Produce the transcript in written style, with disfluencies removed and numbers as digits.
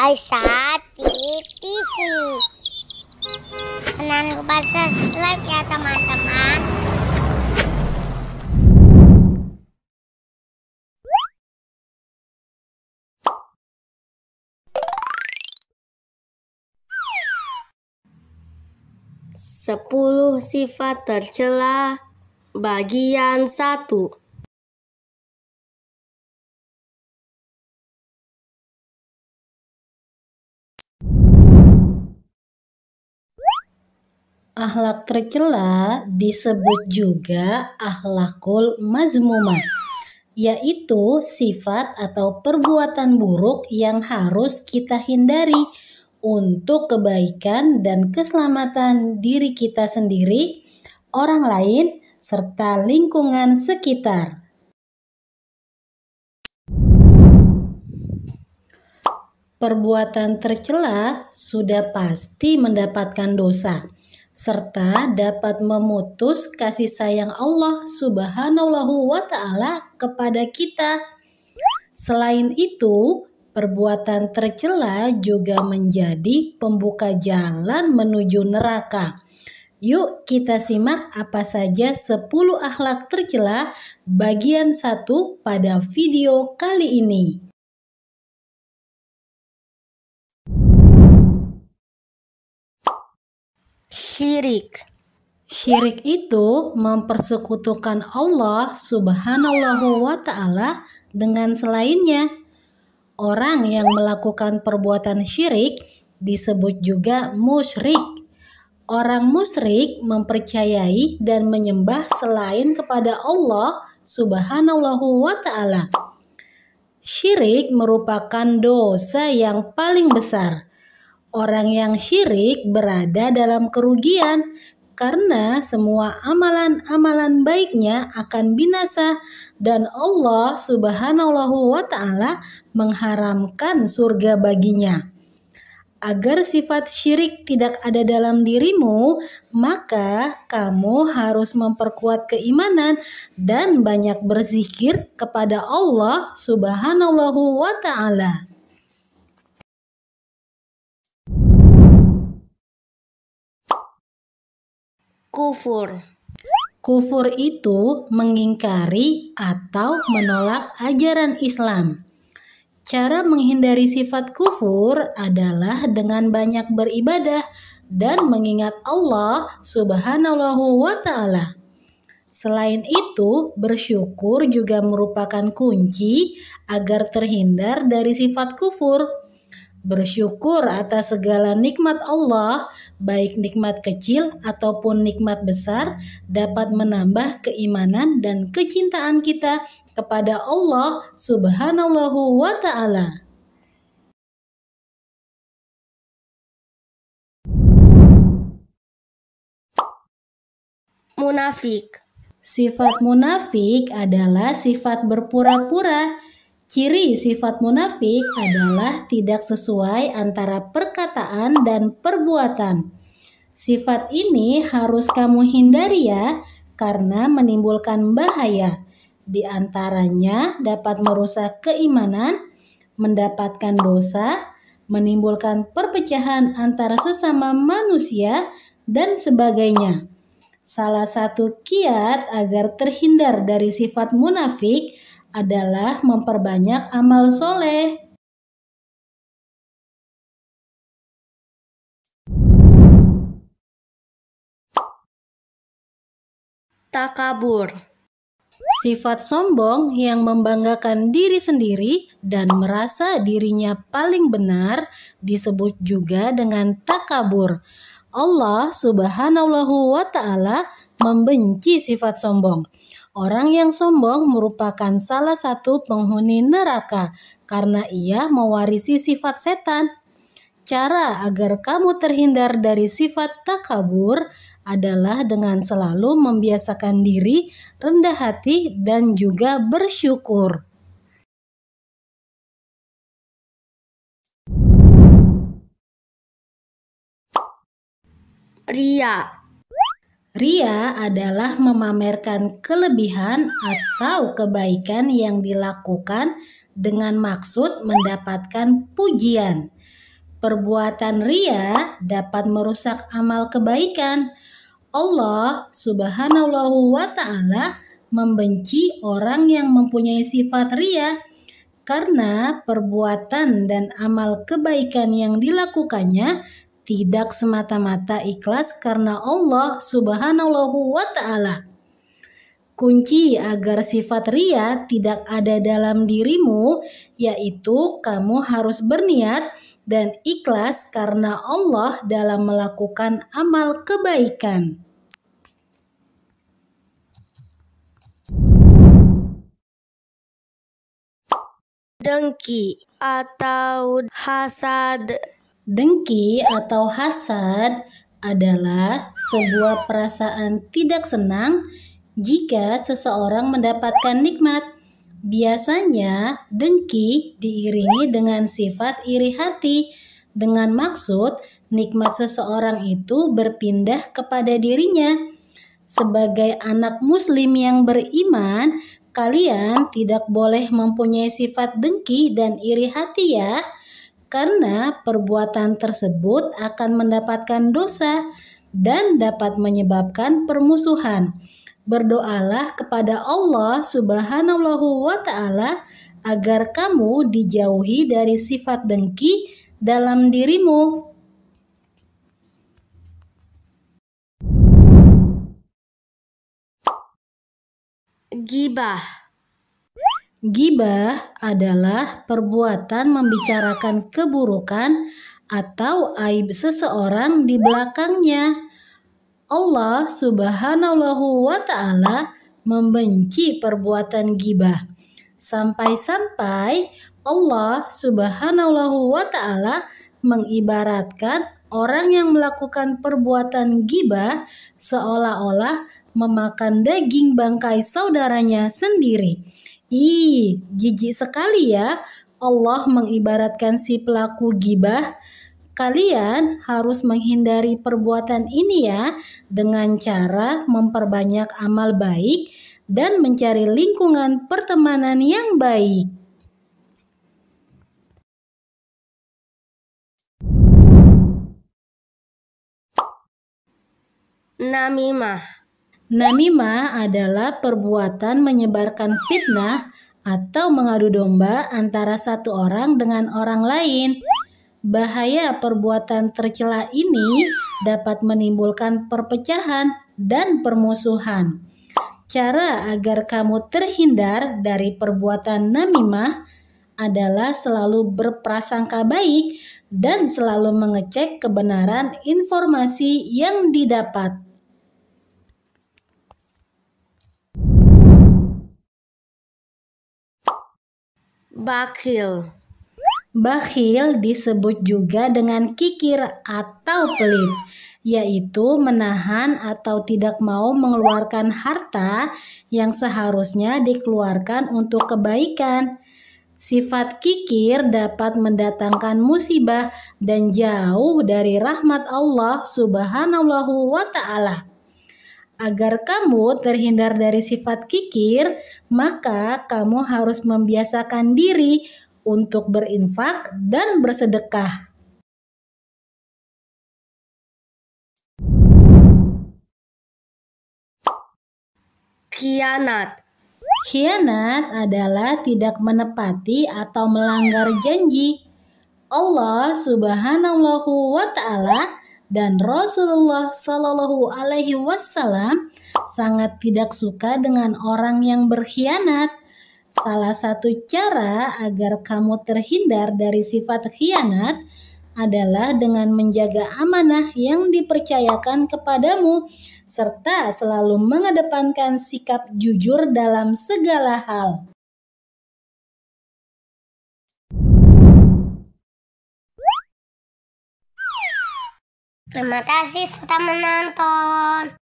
Aisyah TV. Jangan lupa subscribe ya teman-teman. Sepuluh sifat tercela bagian 1. Akhlak tercela disebut juga akhlakul mazmumah, yaitu sifat atau perbuatan buruk yang harus kita hindari untuk kebaikan dan keselamatan diri kita sendiri, orang lain, serta lingkungan sekitar. Perbuatan tercela sudah pasti mendapatkan dosa, serta dapat memutus kasih sayang Allah Subhanahu wa Ta'ala kepada kita. Selain itu, perbuatan tercela juga menjadi pembuka jalan menuju neraka. Yuk kita simak apa saja 10 akhlak tercela bagian 1 pada video kali ini. Syirik itu mempersekutukan Allah Subhanahu wa Ta'ala dengan selainnya. Orang yang melakukan perbuatan syirik disebut juga musyrik. Orang musyrik mempercayai dan menyembah selain kepada Allah Subhanahu wa Ta'ala. Syirik merupakan dosa yang paling besar. Orang yang syirik berada dalam kerugian karena semua amalan-amalan baiknya akan binasa dan Allah Subhanahu wa Ta'ala mengharamkan surga baginya. Agar sifat syirik tidak ada dalam dirimu, maka kamu harus memperkuat keimanan dan banyak berzikir kepada Allah Subhanahu wa Ta'ala. Kufur itu mengingkari atau menolak ajaran Islam. Cara menghindari sifat kufur adalah dengan banyak beribadah dan mengingat Allah Subhanahu wa Ta'ala. Selain itu, bersyukur juga merupakan kunci agar terhindar dari sifat kufur. Bersyukur atas segala nikmat Allah, baik nikmat kecil ataupun nikmat besar, dapat menambah keimanan dan kecintaan kita kepada Allah Subhanahu wa Ta'ala. Munafik. Sifat munafik adalah sifat berpura-pura. Ciri sifat munafik adalah tidak sesuai antara perkataan dan perbuatan. Sifat ini harus kamu hindari ya, karena menimbulkan bahaya. Di antaranya dapat merusak keimanan, mendapatkan dosa, menimbulkan perpecahan antara sesama manusia, dan sebagainya. Salah satu kiat agar terhindar dari sifat munafik adalah memperbanyak amal soleh. Takabur. Sifat sombong yang membanggakan diri sendiri dan merasa dirinya paling benar disebut juga dengan takabur. Allah Subhanahu wa Ta'ala membenci sifat sombong. Orang yang sombong merupakan salah satu penghuni neraka karena ia mewarisi sifat setan. Cara agar kamu terhindar dari sifat takabur adalah dengan selalu membiasakan diri rendah hati dan juga bersyukur. Ria adalah memamerkan kelebihan atau kebaikan yang dilakukan dengan maksud mendapatkan pujian. Perbuatan ria dapat merusak amal kebaikan. Allah Subhanahu wa Ta'ala membenci orang yang mempunyai sifat ria karena perbuatan dan amal kebaikan yang dilakukannya tidak semata-mata ikhlas karena Allah Subhanahu wa Ta'ala. Kunci agar sifat ria tidak ada dalam dirimu yaitu kamu harus berniat dan ikhlas karena Allah dalam melakukan amal kebaikan. Dengki atau hasad. Dengki atau hasad adalah sebuah perasaan tidak senang jika seseorang mendapatkan nikmat. Biasanya, dengki diiringi dengan sifat iri hati dengan maksud nikmat seseorang itu berpindah kepada dirinya. Sebagai anak muslim yang beriman, kalian tidak boleh mempunyai sifat dengki dan iri hati ya, karena perbuatan tersebut akan mendapatkan dosa dan dapat menyebabkan permusuhan. Berdoalah kepada Allah Subhanahu wa Ta'ala agar kamu dijauhi dari sifat dengki dalam dirimu. Gibah. Gibah adalah perbuatan membicarakan keburukan atau aib seseorang di belakangnya. Allah Subhanahu wa Ta'ala membenci perbuatan gibah. Sampai-sampai Allah Subhanahu wa Ta'ala mengibaratkan orang yang melakukan perbuatan gibah seolah-olah memakan daging bangkai saudaranya sendiri. Ih, jijik sekali ya. Allah mengibaratkan si pelaku gibah. Kalian harus menghindari perbuatan ini ya dengan cara memperbanyak amal baik dan mencari lingkungan pertemanan yang baik. Namimah. Namimah adalah perbuatan menyebarkan fitnah atau mengadu domba antara satu orang dengan orang lain. Bahaya perbuatan tercela ini dapat menimbulkan perpecahan dan permusuhan. Cara agar kamu terhindar dari perbuatan namimah adalah selalu berprasangka baik dan selalu mengecek kebenaran informasi yang didapat. Bakhil. Bakhil disebut juga dengan kikir atau pelit, yaitu menahan atau tidak mau mengeluarkan harta yang seharusnya dikeluarkan untuk kebaikan. Sifat kikir dapat mendatangkan musibah dan jauh dari rahmat Allah Subhanahu wa Ta'ala. Agar kamu terhindar dari sifat kikir, maka kamu harus membiasakan diri untuk berinfak dan bersedekah. Khianat. Khianat adalah tidak menepati atau melanggar janji. Allah Subhanahu wa Ta'ala dan Rasulullah Shallallahu Alaihi Wasallam sangat tidak suka dengan orang yang berkhianat. Salah satu cara agar kamu terhindar dari sifat khianat adalah dengan menjaga amanah yang dipercayakan kepadamu, serta selalu mengedepankan sikap jujur dalam segala hal. Terima kasih sudah menonton.